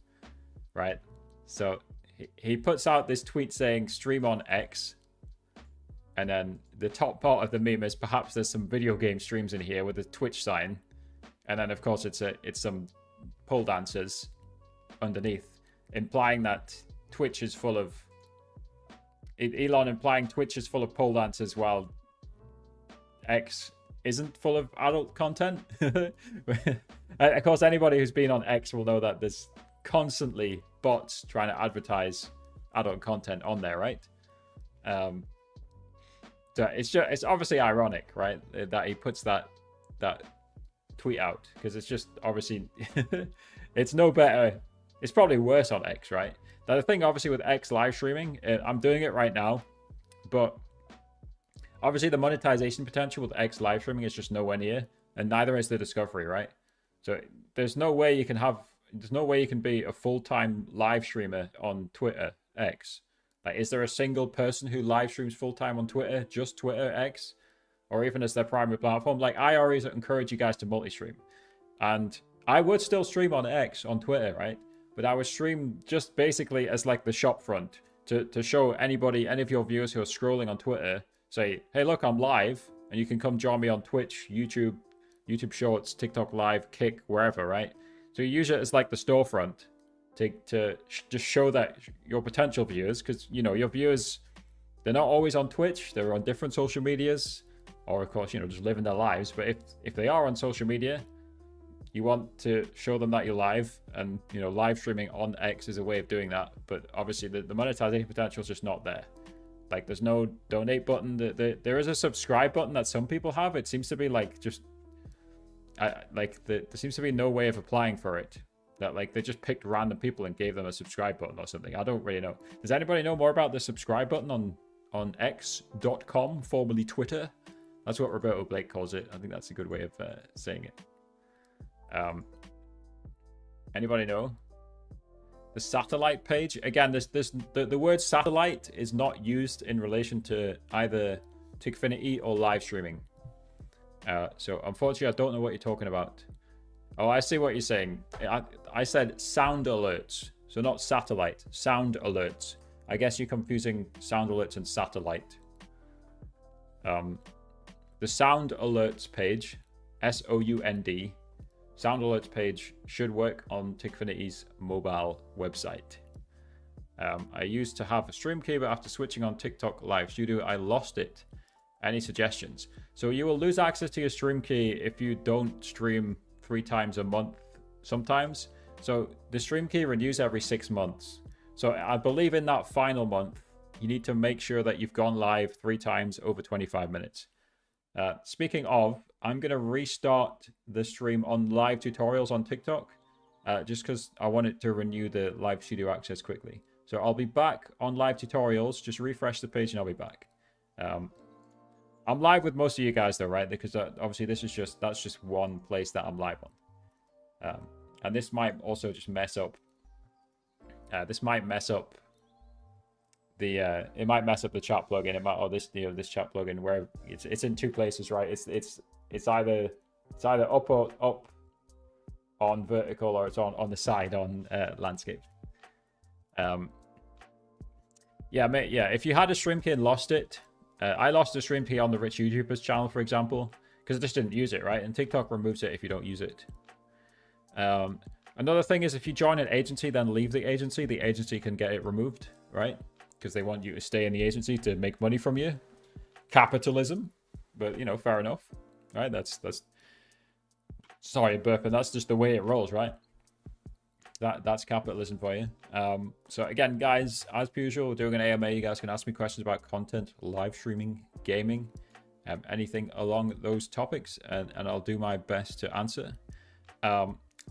right? So he puts out this tweet saying stream on X, and then the top part of the meme is perhaps there's some video game streams in here with a Twitch sign, and then of course it's some pole dancers underneath, implying that Twitch is full of Elon implying Twitch is full of pole dancers while X isn't full of adult content. Of course, anybody who's been on X will know that there's constantly bots trying to advertise adult content on there, right? So it's obviously ironic, right, that he puts that tweet out, because it's just obviously it's no better. It's probably worse on X, right? The thing obviously with X live streaming, I'm doing it right now, but obviously the monetization potential with X live streaming is just nowhere near, and neither is the discovery, right? So there's no way you can be a full-time live streamer on Twitter X. Like, is there a single person who live streams full-time on Twitter, just Twitter X, or even as their primary platform? Like, I always encourage you guys to multi-stream, and I would still stream on X on Twitter, right? But I would stream just basically as like the shop front to show any of your viewers who are scrolling on Twitter, say, hey, look, I'm live, and you can come join me on Twitch, YouTube Shorts, TikTok Live, Kick, wherever, right? So you use it as like the storefront to just show that your potential viewers, because, you know, your viewers, they're not always on Twitch, they're on different social medias, or of course, you know, just living their lives. But if they are on social media, you want to show them that you're live, and, you know, live streaming on X is a way of doing that. But obviously the monetization potential is just not there. Like, there's no donate button. There is a subscribe button that some people have. It seems to be like just there seems to be no way of applying for it. That, like, they just picked random people and gave them a subscribe button or something. I don't really know. Does anybody know more about the subscribe button on X.com, formerly Twitter? That's what Roberto Blake calls it. I think that's a good way of saying it. Anybody know? The satellite page, again, the word satellite is not used in relation to either Tickfinity or live streaming. So unfortunately, I don't know what you're talking about. Oh, I see what you're saying. I said sound alerts, so not satellite, sound alerts. I guess you're confusing sound alerts and satellite. The sound alerts page, SOUND, sound alerts page should work on Tickfinity's mobile website. I used to have a stream key, but after switching on TikTok Live Studio, I lost it. Any suggestions? So you will lose access to your stream key if you don't stream 3 times a month sometimes. So the stream key renews every 6 months. So I believe in that final month, you need to make sure that you've gone live 3 times over 25 minutes. Speaking of, I'm going to restart the stream on live tutorials on TikTok, just because I want it to renew the live studio access quickly. So I'll be back on live tutorials. Just refresh the page and I'll be back. I'm live with most of you guys though, right? Because obviously that's just one place that I'm live on. And this might also just mess up. This might mess up the it might mess up the chat plugin. It might, or this chat plugin where it's in 2 places, right? It's either up on vertical, or it's on the side on landscape. Yeah, mate. Yeah, if you had a stream key and lost it, I lost a stream key on the Rich YouTubers channel, for example, because I just didn't use it, right? And TikTok removes it if you don't use it. Another thing is, if you join an agency, then leave the agency can get it removed, right? Because they want you to stay in the agency to make money from you. Capitalism, but, you know, fair enough, right? That's sorry, burping. That's just the way it rolls, right? That's capitalism for you. So again, guys, as per usual, we're doing an AMA. You guys can ask me questions about content, live streaming, gaming, anything along those topics, and I'll do my best to answer.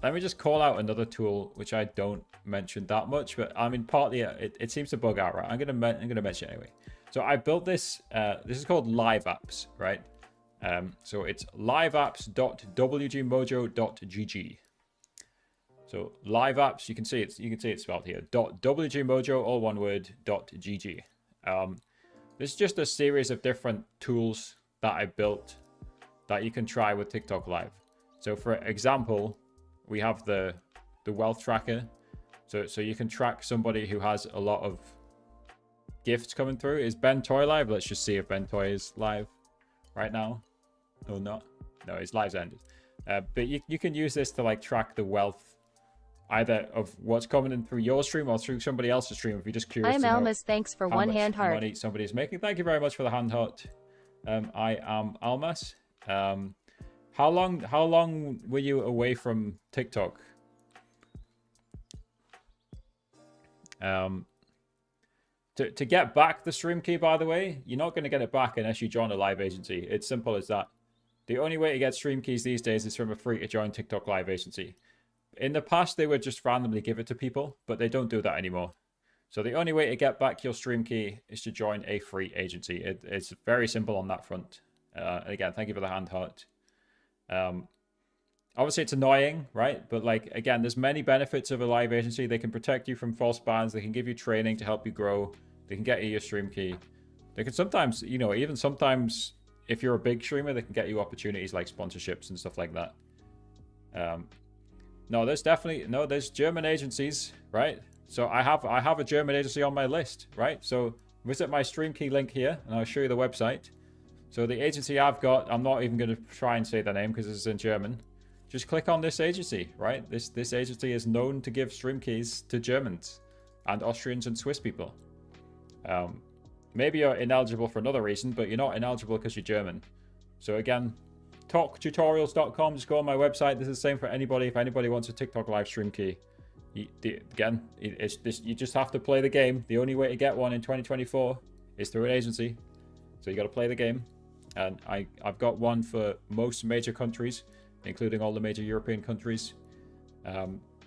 Let me just call out another tool which I don't mention that much, but I mean, partly it seems to bug out, right? I'm gonna mention it anyway. So I built this. This is called Live Apps, right? So it's liveapps.wgmojo.gg. So live apps, you can see it's spelled here. .wgmojo, all one word, .gg. This is just a series of different tools that I built that you can try with TikTok Live. So for example, we have the wealth tracker. So you can track somebody who has a lot of gifts coming through. Is Ben Toy live? Let's just see if Ben Toy is live right now or not. No, his live's ended. But you can use this to like track the wealth either of what's coming in through your stream or through somebody else's stream if you're just curious. I am Almas, thanks for one hand heart. Money somebody is making. Thank you very much for the hand heart. I am Almas. How long were you away from TikTok? To get back the stream key, by the way, you're not going to get it back unless you join a live agency. It's simple as that. The only way to get stream keys these days is from a free to join TikTok live agency. In the past, they would just randomly give it to people, but they don't do that anymore. So the only way to get back your stream key is to join a free agency. It's very simple on that front. And again, thank you for the hand heart. Obviously, it's annoying, right? But like, again, there's many benefits of a live agency. They can protect you from false bans. They can give you training to help you grow. They can get you your stream key. They can sometimes, you know, even sometimes if you're a big streamer, they can get you opportunities like sponsorships and stuff like that. No, there's German agencies, right? So I have a German agency on my list, right? So visit my stream key link here and I'll show you the website. So the agency I've got, I'm not even going to try and say the name because it's in German. Just click on this agency, right? This agency is known to give stream keys to Germans and Austrians and Swiss people. Maybe you're ineligible for another reason, but you're not ineligible because you're German. So again, talktutorials.com, just go on my website. This is the same for anybody. If anybody wants a TikTok live stream key, you just have to play the game. The only way to get one in 2024 is through an agency. So you got to play the game. And I've got one for most major countries, including all the major European countries.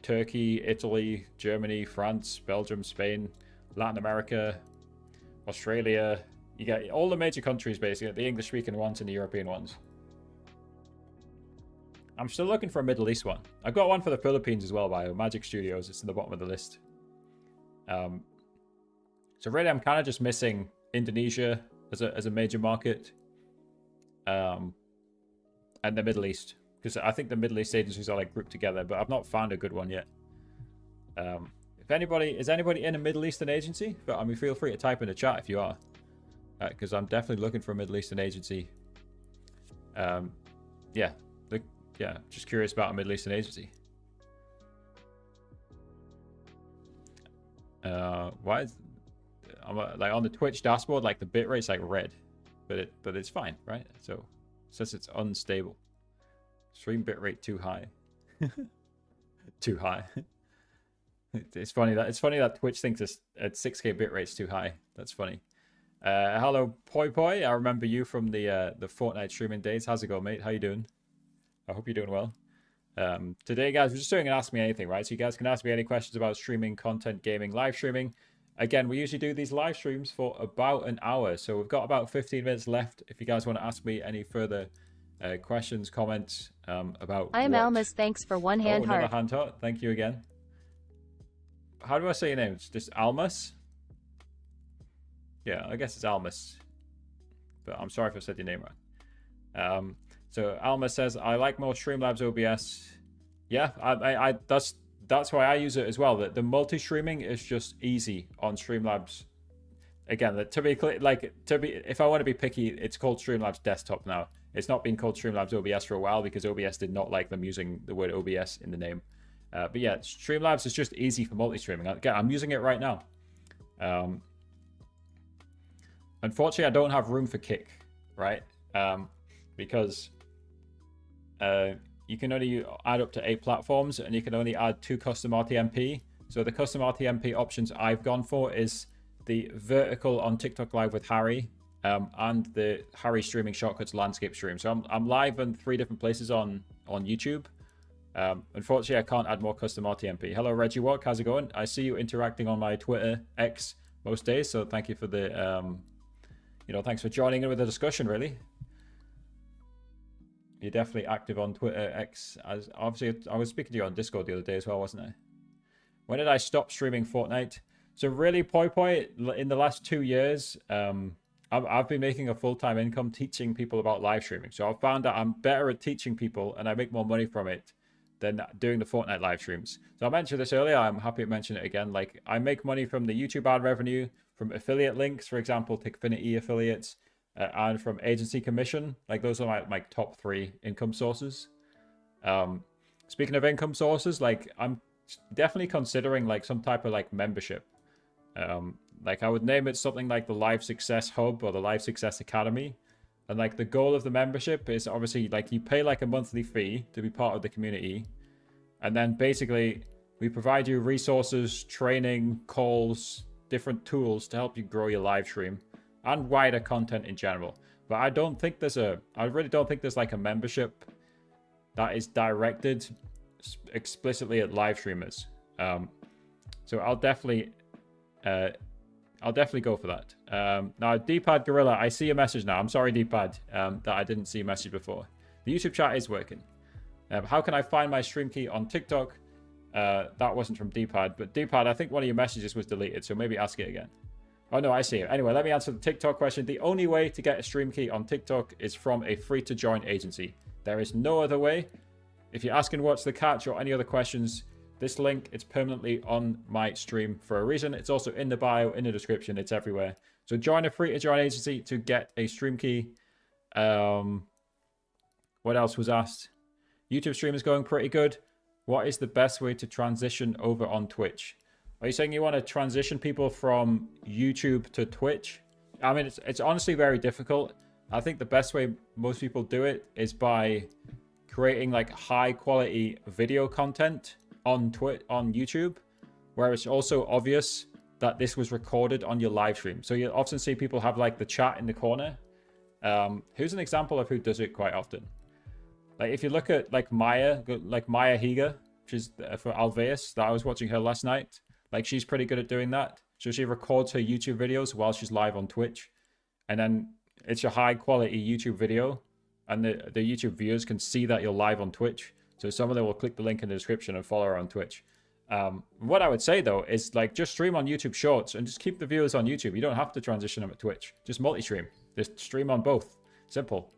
Turkey, Italy, Germany, France, Belgium, Spain, Latin America, Australia. You get all the major countries, basically, the English-speaking ones and the European ones. I'm still looking for a Middle East one. I've got one for the Philippines as well by Magic Studios. It's in the bottom of the list. So really, I'm kind of just missing Indonesia as a major market. And the Middle East. Because I think the Middle East agencies are like grouped together, but I've not found a good one yet. Is anybody in a Middle Eastern agency? But I mean, feel free to type in the chat if you are. Because I'm definitely looking for a Middle Eastern agency. Yeah, just curious about a Middle Eastern agency. Why is like on the Twitch dashboard, like the bitrate's like red, but it's fine, right? So it says it's unstable. Stream bitrate too high. Too high. It's funny that Twitch thinks it's at 6K bitrate's too high. That's funny. Hello Poi Poi. I remember you from the Fortnite streaming days. How's it going, mate? How you doing? I hope you're doing well. Today, guys, we're just doing an Ask Me Anything, right? So you guys can ask me any questions about streaming, content, gaming, live streaming. Again, we usually do these live streams for about an hour. So we've got about 15 minutes left. If you guys want to ask me any further questions, comments about I am Almas, thanks for one hand heart. Another hand heart. Thank you again. How do I say your name? It's just Almas? Yeah, I guess it's Almas. But I'm sorry if I said your name wrong. So Alma says, I like more Streamlabs OBS. Yeah, that's why I use it as well. The multi-streaming is just easy on Streamlabs. Again, if I want to be picky, it's called Streamlabs Desktop now. It's not been called Streamlabs OBS for a while because OBS did not like them using the word OBS in the name. But yeah, Streamlabs is just easy for multi-streaming. Again, I'm using it right now. Unfortunately, I don't have room for Kick, right? Because you can only add up to 8 platforms and you can only add 2 custom RTMP. So the custom RTMP options I've gone for is the vertical on TikTok Live with Harry and the Harry Streaming Shortcuts landscape stream. So I'm live in 3 different places on YouTube. Unfortunately, I can't add more custom RTMP. Hello, Reggie Walk. How's it going? I see you interacting on my Twitter X most days. So thank you for the, thanks for joining in with the discussion, really. You're definitely active on Twitter X. As obviously, I was speaking to you on Discord the other day as well, wasn't I? When did I stop streaming Fortnite? So really, Poi, in the last 2 years, I've been making a full-time income teaching people about live streaming. So I've found that I'm better at teaching people and I make more money from it than doing the Fortnite live streams. So I mentioned this earlier. I'm happy to mention it again. Like, I make money from the YouTube ad revenue, from affiliate links, for example, Tickfinity affiliates, and from agency commission. Like, those are my top 3 income sources. Speaking of income sources, like, I'm definitely considering like some type of like membership. Like, I would name it something like the Live Success Hub or the Live Success Academy. And like the goal of the membership is obviously like you pay like a monthly fee to be part of the community. And then basically we provide you resources, training, calls, different tools to help you grow your live stream and wider content in general. But I really don't think there's like a membership that is directed explicitly at live streamers. So I'll definitely go for that. Now, Dpad Gorilla, I see a message now. I'm sorry, Dpad, that I didn't see a message before. The YouTube chat is working. How can I find my stream key on TikTok? That wasn't from Dpad, but Dpad, I think one of your messages was deleted, so maybe ask it again. Oh, no, I see it. Anyway, let me answer the TikTok question. The only way to get a stream key on TikTok is from a free-to-join agency. There is no other way. If you're asking what's the catch or any other questions, this link, it's permanently on my stream for a reason. It's also in the bio, in the description. It's everywhere. So join a free-to-join agency to get a stream key. What else was asked? YouTube stream is going pretty good. What is the best way to transition over on Twitch? Are you saying you want to transition people from YouTube to Twitch? I mean, it's honestly very difficult. I think the best way most people do it is by creating like high-quality video content on YouTube, where it's also obvious that this was recorded on your live stream. So you often see people have like the chat in the corner. Who's an example of who does it quite often? Like if you look at like Maya Higa, which is for Alveus, that I was watching her last night. Like she's pretty good at doing that. So she records her YouTube videos while she's live on Twitch. And then it's a high quality YouTube video. And the YouTube viewers can see that you're live on Twitch. So some of them will click the link in the description and follow her on Twitch. What I would say though is like just stream on YouTube Shorts and just keep the viewers on YouTube. You don't have to transition them at Twitch. Just multi-stream. Just stream on both. Simple.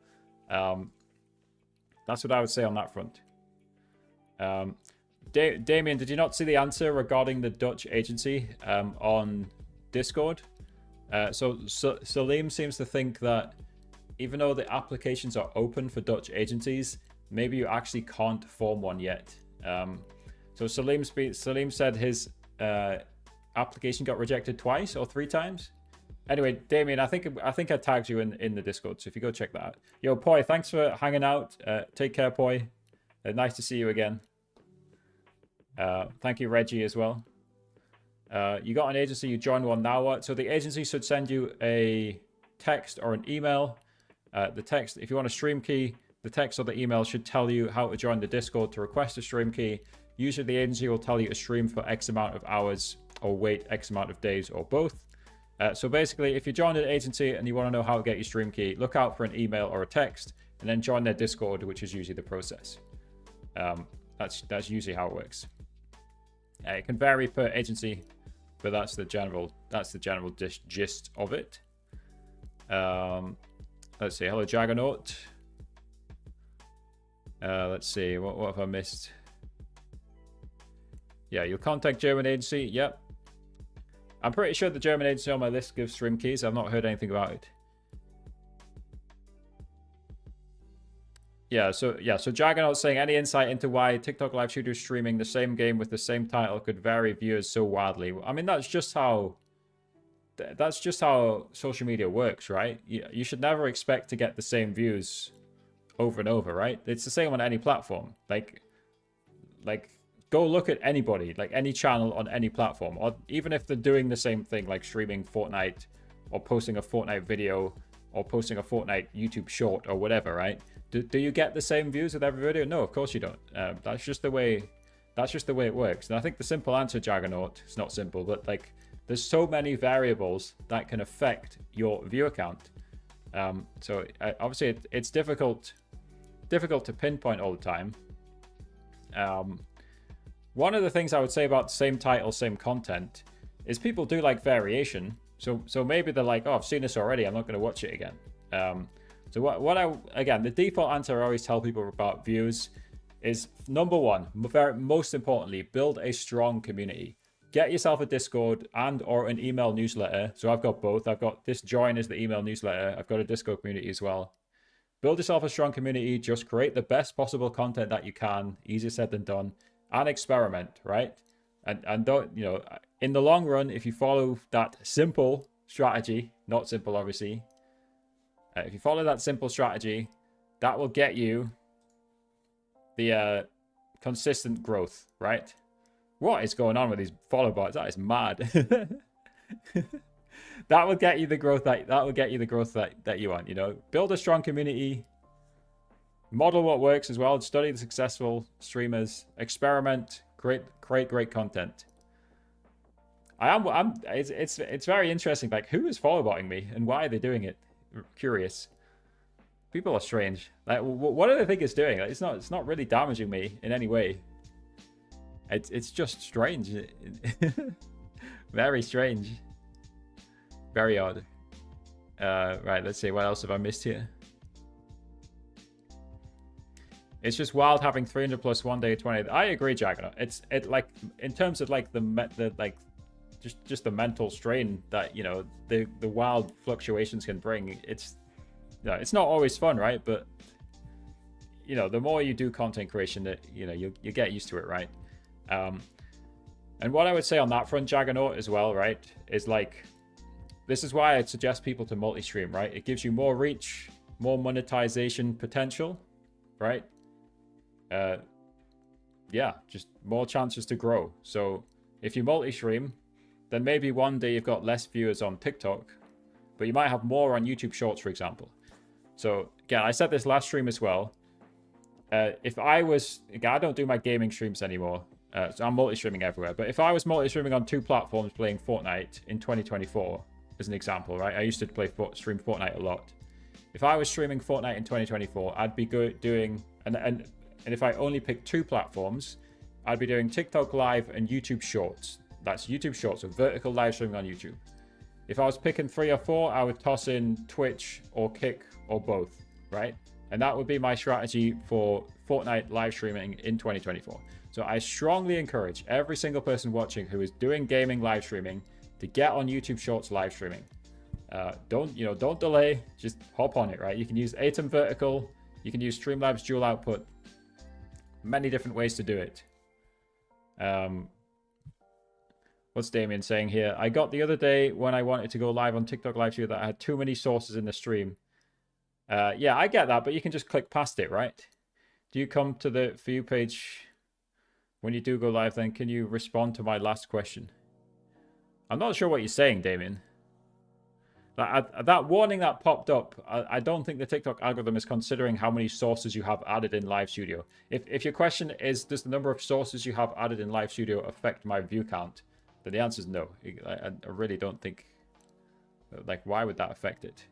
That's what I would say on that front. Damien, did you not see the answer regarding the Dutch agency on Discord? So Salim seems to think that even though the applications are open for Dutch agencies, maybe you actually can't form one yet. So Salim said his application got rejected twice or 3 times. Anyway, Damien, I think I tagged you in the Discord, so if you go check that out. Yo, Poi, thanks for hanging out. Take care, Poi. Nice to see you again. Thank you, Reggie, as well. You got an agency, you joined one, now what? So the agency should send you a text or an email. The text, if you want a stream key, the text or the email should tell you how to join the Discord to request a stream key. Usually the agency will tell you to stream for X amount of hours or wait X amount of days or both. So basically, if you join an agency and you want to know how to get your stream key, look out for an email or a text and then join their Discord, which is usually the process. That's usually how it works. It can vary per agency, but that's the general gist of it. Let's see. Hello, Jaggernaut. Let's see. What have I missed? Yeah, you'll contact German agency. Yep. I'm pretty sure the German agency on my list gives stream keys. I've not heard anything about it. So Jaggernaut's saying, any insight into why TikTok live studio streaming the same game with the same title could vary viewers so wildly? I mean, that's just how social media works, right? You should never expect to get the same views over and over, right? It's the same on any platform. Like go look at anybody, like any channel on any platform, or even if they're doing the same thing, like streaming Fortnite or posting a Fortnite video or posting a Fortnite YouTube short or whatever, right? Do you get the same views with every video? No, of course you don't. That's just the way it works. And I think the simple answer, Jaggernaut, it's not simple, but like there's so many variables that can affect your viewer count. So obviously it's difficult difficult to pinpoint all the time. One of the things I would say about same title, same content is people do like variation. So maybe they're like, oh, I've seen this already, I'm not going to watch it again. So again, the default answer I always tell people about views is number one, most importantly, build a strong community. Get yourself a Discord and or an email newsletter. So I've got both. I've got this join as the email newsletter. I've got a Discord community as well. Build yourself a strong community. Just create the best possible content that you can. Easier said than done. And experiment, right? And don't, you know, in the long run, if you follow that simple strategy, not simple, obviously. If you follow that simple strategy, that will get you the consistent growth, right? What is going on with these follow bots? That is mad. That will get you the growth that you want, you know. Build a strong community. Model what works as well. Study the successful streamers. Experiment. Create great content. It's very interesting. Like, who is follow botting me and why are they doing it? Curious. People are strange. Like, what do they think it's doing? Like, it's not really damaging me in any way. It's just strange. Very strange. Very odd. Right, let's see. What else have I missed here? It's just wild having 300 plus 1 day 20. I agree, Jaggernaut. It like in terms of like the like just the mental strain that, you know, the wild fluctuations can bring. It's, you know, it's not always fun, right? But, you know, the more you do content creation, that, you know, you get used to it, right? And what I would say on that front, Jaggernaut, as well, right, is like, this is why I'd suggest people to multi-stream, right? It gives you more reach, more monetization potential, right? Yeah, just more chances to grow. So if you multi-stream, then maybe one day you've got less viewers on TikTok, but you might have more on YouTube Shorts, for example. So again, I said this last stream as well. If I was, again, I don't do my gaming streams anymore. So I'm multi-streaming everywhere. But if I was multi-streaming on 2 platforms playing Fortnite in 2024, as an example, right? I used to stream Fortnite a lot. If I was streaming Fortnite in 2024, I'd be doing, and if I only pick 2 platforms, I'd be doing TikTok Live and YouTube Shorts. That's YouTube Shorts, so vertical live streaming on YouTube. If I was picking 3 or 4, I would toss in Twitch or Kick or both, right? And that would be my strategy for Fortnite live streaming in 2024. So I strongly encourage every single person watching who is doing gaming live streaming to get on YouTube Shorts live streaming. Don't delay, just hop on it, right? You can use Atom Vertical, you can use Streamlabs Dual Output, many different ways to do it. What's Damien saying here? I got the other day when I wanted to go live on TikTok live stream that I had too many sources in the stream. Yeah, I get that, but you can just click past it, right? Do you come to the For You page when you do go live? Then can you respond to my last question? I'm not sure what you're saying, Damien. That warning that popped up, I don't think the TikTok algorithm is considering how many sources you have added in Live Studio. If your question is, does the number of sources you have added in Live Studio affect my view count? Then the answer is no. I really don't think, like, why would that affect it?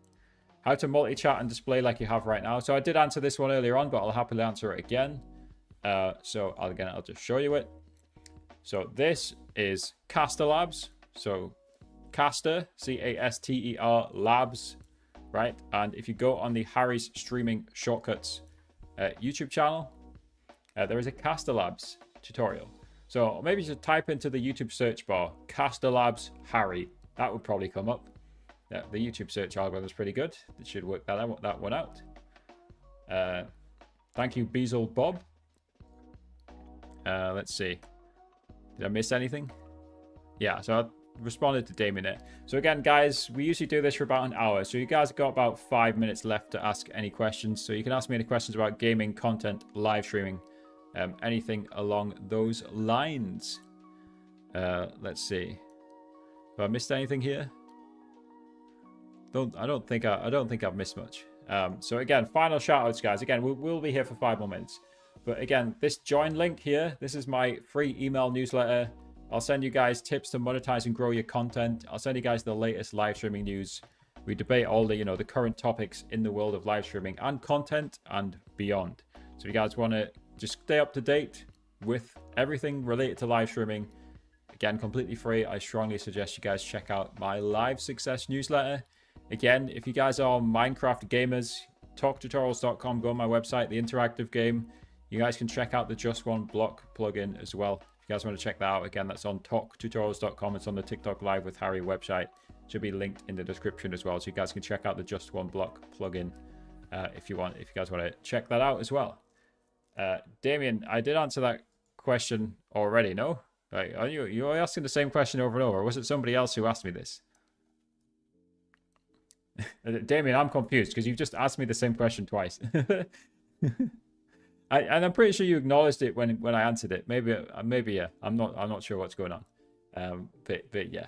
How to multi-chat and display like you have right now. So I did answer this one earlier on, but I'll happily answer it again. So I'll just show you it. So this is Caster Labs. So Caster, Caster Labs, right? And if you go on the Harry's Streaming Shortcuts YouTube channel, there is a Caster Labs tutorial. So maybe just type into the YouTube search bar, Caster Labs Harry. That would probably come up. Yeah, the YouTube search algorithm is pretty good. It should work that one out. Thank you, Beazle Bob. Let's see. Did I miss anything? Yeah, so I responded to Damien there. So again, guys, we usually do this for about an hour. So you guys have got about 5 minutes left to ask any questions. So you can ask me any questions about gaming, content, live streaming, anything along those lines. Let's see. Have I missed anything here? I don't think I've missed much. So again, final shout outs, guys. Again, we'll be here for 5 more minutes. But again, this join link here, this is my free email newsletter. I'll send you guys tips to monetize and grow your content. I'll send you guys the latest live streaming news. We debate all the, the current topics in the world of live streaming and content and beyond. So if you guys want to just stay up to date with everything related to live streaming, again, completely free, I strongly suggest you guys check out my Live Success newsletter. Again, if you guys are Minecraft gamers, talktutorials.com, go on my website, the interactive game. You guys can check out the Just One Block plugin as well. If you guys want to check that out, again, that's on talktutorials.com. It's on the TikTok Live with Harry website. Should be linked in the description as well, so you guys can check out the Just One Block plugin if you guys want to check that out as well. Damien, I did answer that question already. No, like, are you're asking the same question over and over? Or was it somebody else who asked me this? Damien, I'm confused because you've just asked me the same question twice. And I'm pretty sure you acknowledged it when I answered it. Maybe yeah. I'm not sure what's going on. But yeah.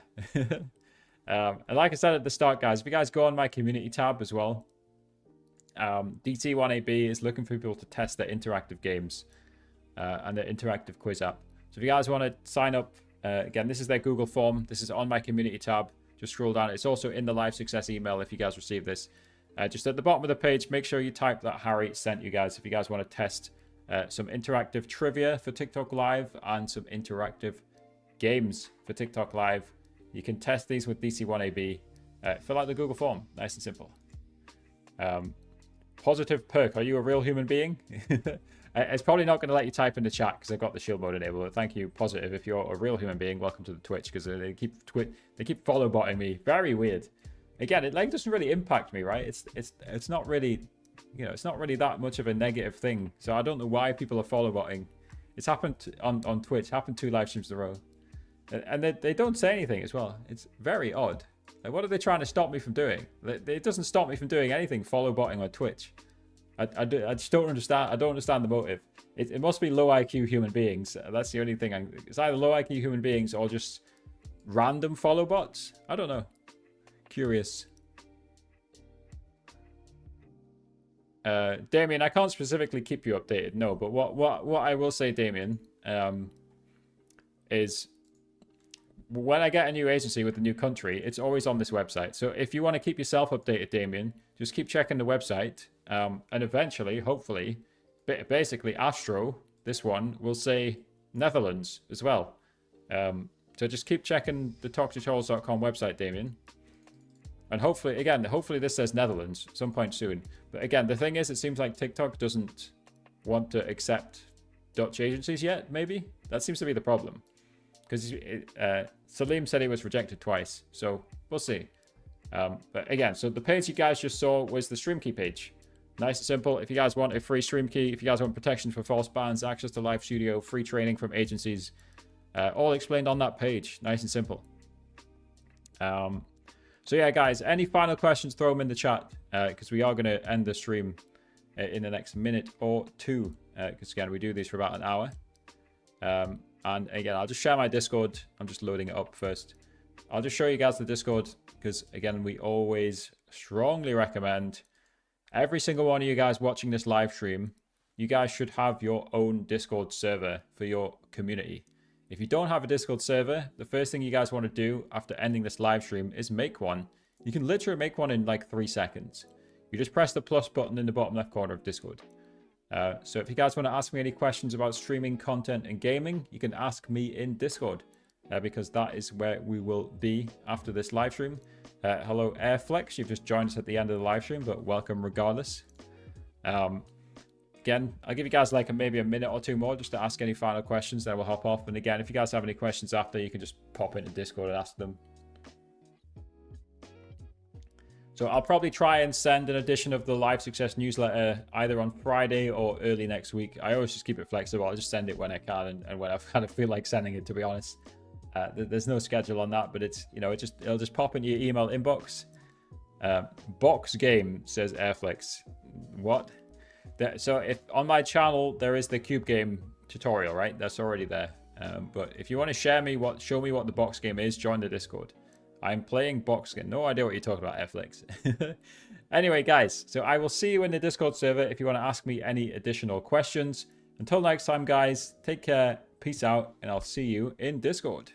And like I said at the start, guys, if you guys go on my community tab as well, DT1AB is looking for people to test their interactive games and their interactive quiz app. So if you guys want to sign up, again, this is their Google form. This is on my community tab. Just scroll down. It's also in the Live Success email if you guys receive this. Just at the bottom of the page, make sure you type that Harry sent you guys if you guys want to test some interactive trivia for TikTok Live and some interactive games for TikTok Live. You can test these with DC1AB. Fill out the Google form. Nice and simple. Positive Perk, are you a real human being? It's probably not going to let you type in the chat because I've got the shield mode enabled. But thank you, Positive. If you're a real human being, welcome to the Twitch, because they keep follow botting me. Very weird. Again, it doesn't really impact me, right? It's not really, it's not really that much of a negative thing. So I don't know why people are follow botting. It's happened on Twitch. Happened 2 live streams in a row. And they don't say anything as well. It's very odd. Like, what are they trying to stop me from doing? It doesn't stop me from doing anything follow botting on Twitch. I just don't understand. I don't understand the motive. It must be low IQ human beings. That's the only thing. It's either low IQ human beings or just random follow bots. I don't know. Curious. Damien, I can't specifically keep you updated. No, but what I will say, Damien, is, when I get a new agency with a new country, it's always on this website. So if you want to keep yourself updated, Damien, just keep checking the website. And eventually, hopefully, basically Astro, this one, will say Netherlands as well. So just keep checking the talktutorials.com website, Damien. And hopefully this says Netherlands at some point soon. But again, the thing is, it seems like TikTok doesn't want to accept Dutch agencies yet, maybe? That seems to be the problem. Because Salim said he was rejected twice, so we'll see. But again, so the page you guys just saw was the stream key page. Nice and simple. If you guys want a free stream key, if you guys want protection for false bans, access to live studio, free training from agencies, all explained on that page. Nice and simple. So yeah, guys, any final questions, throw them in the chat, because we are going to end the stream in the next minute or two, because again, we do these for about an hour. And again, I'll just share my Discord. I'm just loading it up first. I'll just show you guys the Discord because, again, we always strongly recommend every single one of you guys watching this live stream, you guys should have your own Discord server for your community. If you don't have a Discord server, the first thing you guys want to do after ending this live stream is make one. You can literally make one in like 3 seconds. You just press the plus button in the bottom left corner of Discord. So if you guys want to ask me any questions about streaming content and gaming, you can ask me in Discord, because that is where we will be after this live stream. Hello, Airflex. You've just joined us at the end of the live stream, but welcome regardless. Again, I'll give you guys like maybe a minute or two more just to ask any final questions, then we'll hop off. And again, if you guys have any questions after, you can just pop into Discord and ask them. So I'll probably try and send an edition of the Live Success newsletter either on Friday or early next week. I always just keep it flexible. I'll just send it when I can and when I kind of feel like sending it, to be honest. There's no schedule on that, but it's, it'll just pop into your email inbox. Box game, says Airflex. What? So if on my channel there is the cube game tutorial, right? That's already there. But if you want to show me what the box game is, join the Discord. I'm playing box game. No idea what you're talking about, Airflex. Anyway, guys, so I will see you in the Discord server if you want to ask me any additional questions. Until next time, guys, take care, peace out, and I'll see you in Discord.